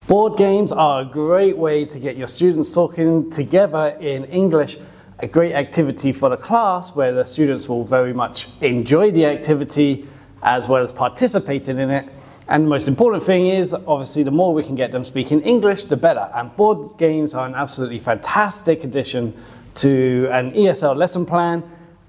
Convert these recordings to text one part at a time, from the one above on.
Board games are a great way to get your students talking together in English, a great activity for the class where the students will very much enjoy the activity as well as participating in it. And the most important thing is, obviously, the more we can get them speaking English, the better. And board games are an absolutely fantastic addition to an ESL lesson plan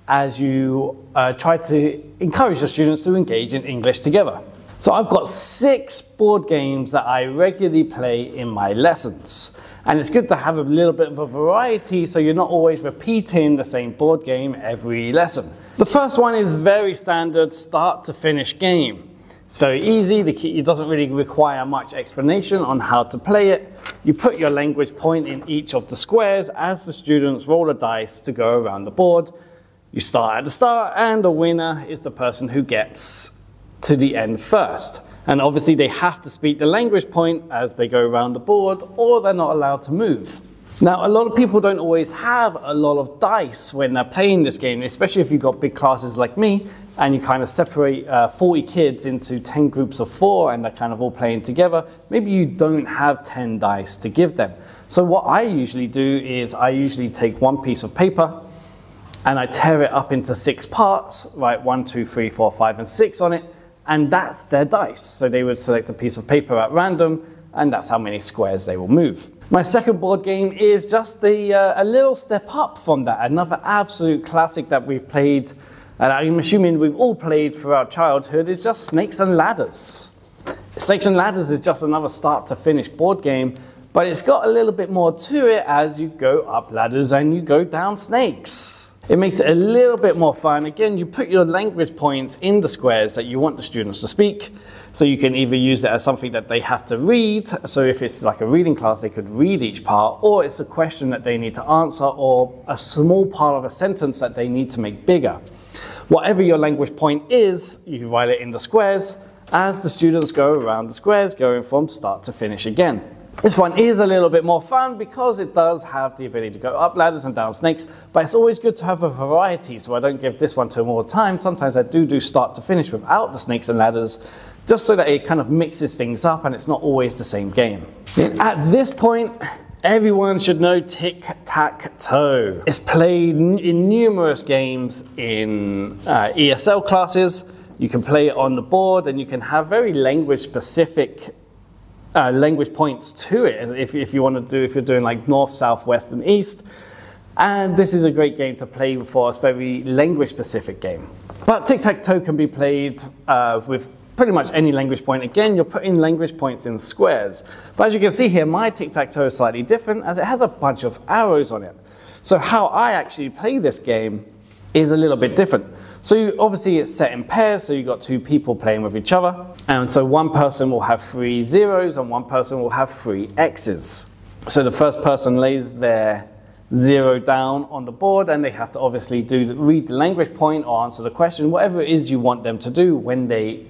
as you try to encourage your students to engage in English together. So I've got 6 board games that I regularly play in my lessons. And it's good to have a little bit of a variety so you're not always repeating the same board game every lesson. The first one is very standard start to finish game. It's very easy, it doesn't really require much explanation on how to play it. You put your language point in each of the squares as the students roll a dice to go around the board. You start at the start and the winner is the person who gets to the end first. And obviously they have to speak the language point as they go around the board or they're not allowed to move. Now, a lot of people don't always have a lot of dice when they're playing this game, especially if you've got big classes like me and you kind of separate 40 kids into 10 groups of 4 and they're kind of all playing together. Maybe you don't have 10 dice to give them. So what I usually do is I usually take one piece of paper and I tear it up into 6 parts, write 1, 2, 3, 4, 5, and 6 on it, and that's their dice. So they would select a piece of paper at random, and that's how many squares they will move. My second board game is just a little step up from that, another absolute classic that we've played, and I'm assuming we've all played throughout childhood, is just Snakes and Ladders. Snakes and Ladders is just another start to finish board game, but it's got a little bit more to it as you go up ladders and you go down snakes. It makes it a little bit more fun. Again, you put your language points in the squares that you want the students to speak. So you can either use it as something that they have to read. So if it's like a reading class, they could read each part, or it's a question that they need to answer, or a small part of a sentence that they need to make bigger. Whatever your language point is, you write it in the squares as the students go around the squares, going from start to finish again. This one is a little bit more fun because it does have the ability to go up ladders and down snakes, but it's always good to have a variety, so I don't give this one to more time. Sometimes I do start to finish without the snakes and ladders, just so that it kind of mixes things up and it's not always the same game. And at this point, everyone should know Tic Tac Toe. It's played in numerous games in ESL classes. You can play it on the board and you can have very language specific language points to it if you want to do, if you're doing like north, south, west, and east. And this is a great game to play for a very language specific game. But Tic Tac Toe can be played with pretty much any language point. Again, you're putting language points in squares. But as you can see here, my Tic Tac Toe is slightly different as it has a bunch of arrows on it. So how I actually play this game is a little bit different. So obviously it's set in pairs, so you've got 2 people playing with each other. And so one person will have 3 zeros and one person will have 3 X's. So the first person lays their 0 down on the board and they have to obviously read the language point or answer the question, whatever it is you want them to do when they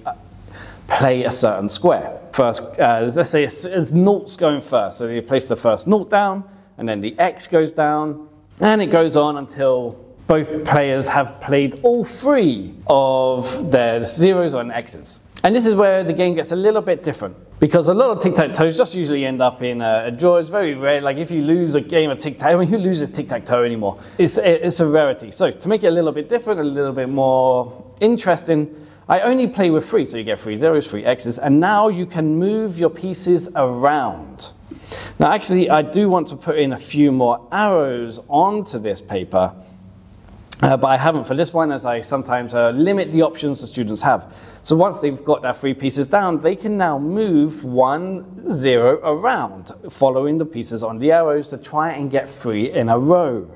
play a certain square. First, let's say it's noughts going first. So you place the first nought down and then the X goes down and it goes on until both players have played all 3 of their zeros and X's. And this is where the game gets a little bit different, because a lot of tic-tac-toes just usually end up in a draw. It's very rare, like if you lose a game of tic-tac, I mean, who loses tic-tac-toe anymore? It's a rarity. So to make it a little bit different, a little bit more interesting, I only play with 3, so you get 3 zeros, 3 X's, and now you can move your pieces around. Now actually, I do want to put in a few more arrows onto this paper, but I haven't for this one, as I sometimes limit the options the students have. So once they've got their 3 pieces down, they can now move 1 0 around, following the pieces on the arrows to try and get 3 in a row.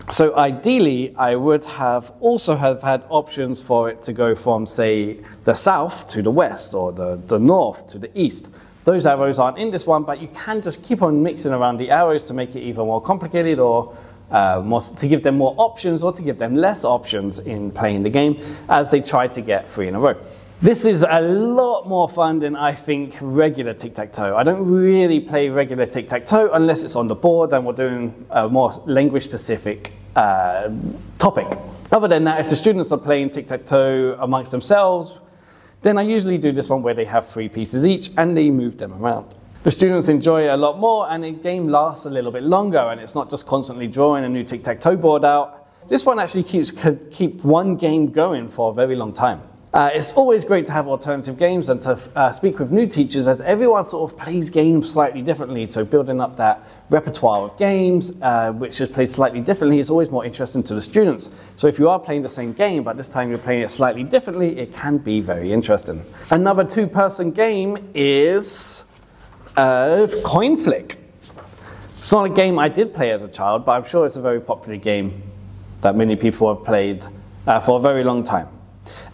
So ideally, I would have also had options for it to go from, say, the south to the west, or the north to the east. Those arrows aren't in this one, but you can just keep on mixing around the arrows to make it even more complicated, or to give them more options, or to give them less options in playing the game as they try to get 3 in a row. This is a lot more fun than I think regular tic-tac-toe. I don't really play regular tic-tac-toe unless it's on the board and we're doing a more language-specific topic. Other than that, if the students are playing tic-tac-toe amongst themselves, then I usually do this one where they have 3 pieces each and they move them around. The students enjoy it a lot more, and the game lasts a little bit longer, and it's not just constantly drawing a new tic-tac-toe board out. This one actually could keep one game going for a very long time. It's always great to have alternative games and to speak with new teachers, as everyone sort of plays games slightly differently. So building up that repertoire of games, which is played slightly differently, is always more interesting to the students. So if you are playing the same game, but this time you're playing it slightly differently, it can be very interesting. Another two-person game is Coin Flick. It's not a game I did play as a child, but I'm sure it's a very popular game that many people have played for a very long time.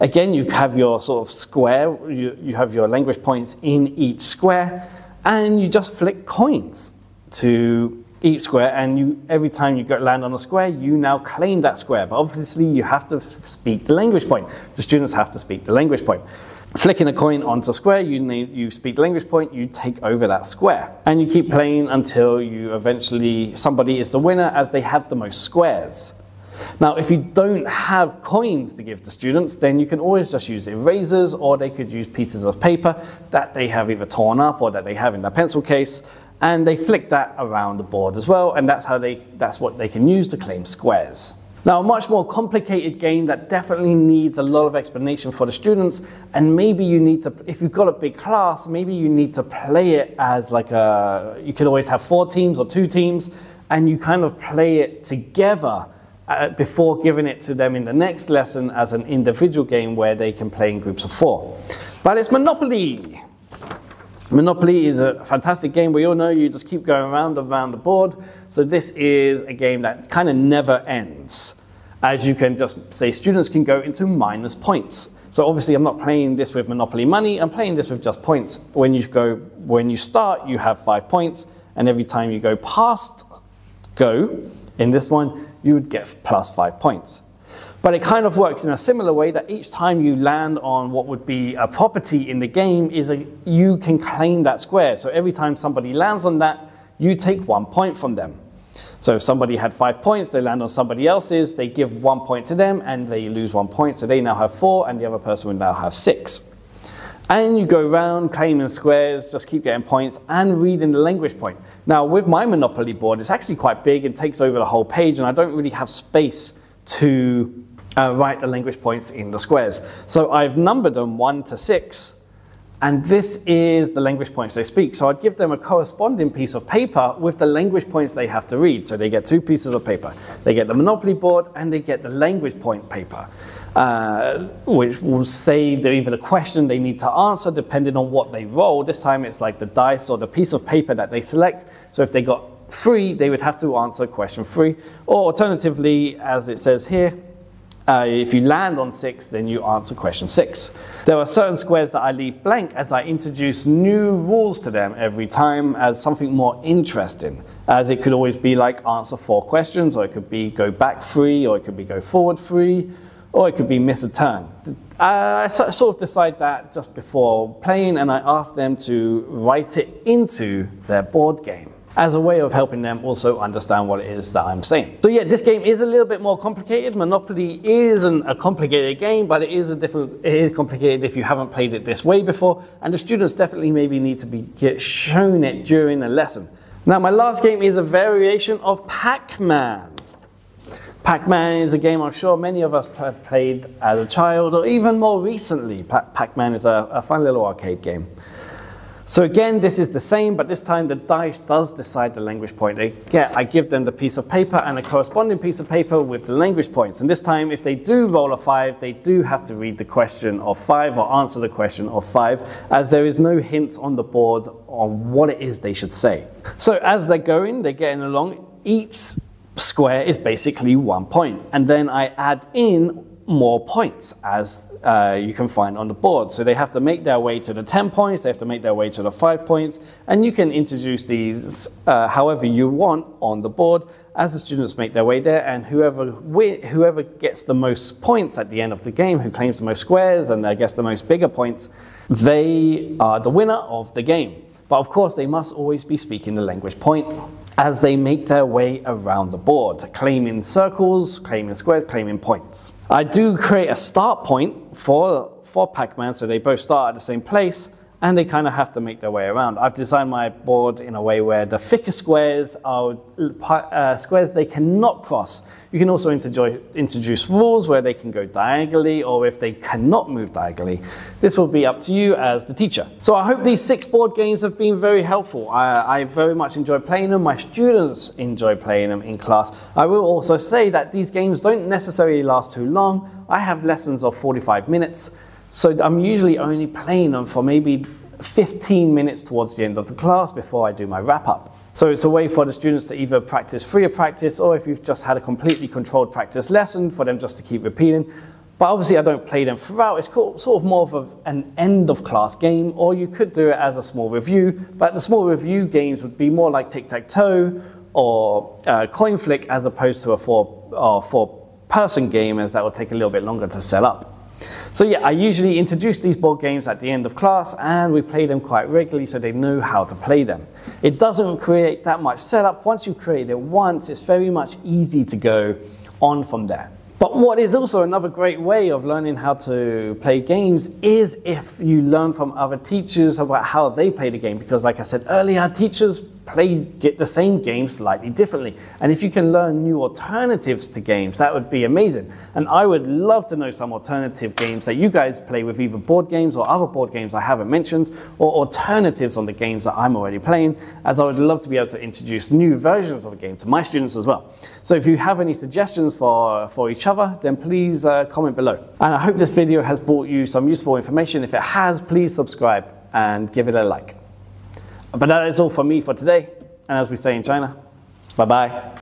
Again, you have your sort of square, you have your language points in each square, and you just flick coins to each square, and every time you land on a square, you now claim that square. But obviously you have to speak the language point. The students have to speak the language point. Flicking a coin onto a square, you speak the language point, you take over that square. And you keep playing until you eventually, somebody is the winner as they have the most squares. Now, if you don't have coins to give to students, then you can always just use erasers, or they could use pieces of paper that they have either torn up or that they have in their pencil case, and they flick that around the board as well, and that's what they can use to claim squares. Now, a much more complicated game that definitely needs a lot of explanation for the students, and maybe you need to, if you've got a big class, maybe you need to play it as like you could always have 4 teams or 2 teams, and you kind of play it together before giving it to them in the next lesson as an individual game where they can play in groups of 4. But it's Monopoly. Monopoly is a fantastic game. We all know you just keep going around the board. So this is a game that kind of never ends. As you can just say, students can go into minus points. So obviously I'm not playing this with Monopoly money, I'm playing this with just points. When you start, you have 5 points, and every time you go past go, in this one, you would get plus 5 points. But it kind of works in a similar way that each time you land on what would be a property in the game, you can claim that square. So every time somebody lands on that, you take 1 point from them. So if somebody had 5 points, they land on somebody else's, they give 1 point to them, and they lose 1 point. So they now have 4, and the other person will now have 6. And you go around claiming squares, just keep getting points, and reading the language point. Now, with my Monopoly board, it's actually quite big. It takes over the whole page, and I don't really have space to write the language points in the squares. So I've numbered them 1 to 6, and this is the language points they speak. So I'd give them a corresponding piece of paper with the language points they have to read. So they get 2 pieces of paper. They get the Monopoly board, and they get the language point paper. Which will say either the question they need to answer depending on what they roll. This time it's like the dice or the piece of paper that they select. So if they got 3, they would have to answer question 3. Or alternatively, as it says here, if you land on 6, then you answer question 6. There are certain squares that I leave blank as I introduce new rules to them every time as something more interesting. As it could always be like answer 4 questions, or it could be go back 3, or it could be go forward 3, or it could be miss a turn. I sort of decide that just before playing, and I ask them to write it into their board game as a way of helping them also understand what it is that I'm saying. So yeah, this game is a little bit more complicated. Monopoly isn't a complicated game, but it is complicated if you haven't played it this way before, and the students definitely maybe need to get shown it during the lesson. Now, my last game is a variation of PacMan. PacMan is a game I'm sure many of us have played as a child, or even more recently. PacMan is a fun little arcade game. So again, this is the same, but this time the dice does decide the language point. I give them the piece of paper and a corresponding piece of paper with the language points. And this time, if they do roll a 5, they do have to read the question of 5 or answer the question of 5, as there is no hints on the board on what it is they should say. So as they're getting along, each square is basically 1 point, and then I add in more points as you can find on the board. So they have to make their way to the 10 points, they have to make their way to the 5 points, and you can introduce these however you want on the board as the students make their way there, and whoever gets the most points at the end of the game, who claims the most squares and I guess the most bigger points, they are the winner of the game. But of course, they must always be speaking the language point as they make their way around the board, claiming circles, claiming squares, claiming points. I do create a start point for PacMan, so they both start at the same place, and they kind of have to make their way around. I've designed my board in a way where the thicker squares are squares they cannot cross. You can also introduce rules where they can go diagonally or if they cannot move diagonally. This will be up to you as the teacher. So I hope these 6 board games have been very helpful. I very much enjoy playing them. My students enjoy playing them in class. I will also say that these games don't necessarily last too long. I have lessons of 45 minutes. So I'm usually only playing them for maybe 15 minutes towards the end of the class before I do my wrap up. So it's a way for the students to either practice free of practice, or if you've just had a completely controlled practice lesson, for them just to keep repeating. But obviously I don't play them throughout. It's sort of more of an end of class game, or you could do it as a small review. But the small review games would be more like Tic Tac Toe or Coin Flick, as opposed to a four-person game, as that would take a little bit longer to set up. So yeah, I usually introduce these board games at the end of class, and we play them quite regularly so they know how to play them. It doesn't create that much setup. Once you create it once, it's very much easy to go on from there. But what is also another great way of learning how to play games is if you learn from other teachers about how they play the game. Because like I said earlier, teachers get the same game slightly differently. And if you can learn new alternatives to games, that would be amazing. And I would love to know some alternative games that you guys play with, either board games or other board games I haven't mentioned, or alternatives on the games that I'm already playing, as I would love to be able to introduce new versions of a game to my students as well. So if you have any suggestions for each other, then please comment below. And I hope this video has brought you some useful information. If it has, please subscribe and give it a like. But that is all from me for today, and as we say in China, bye-bye.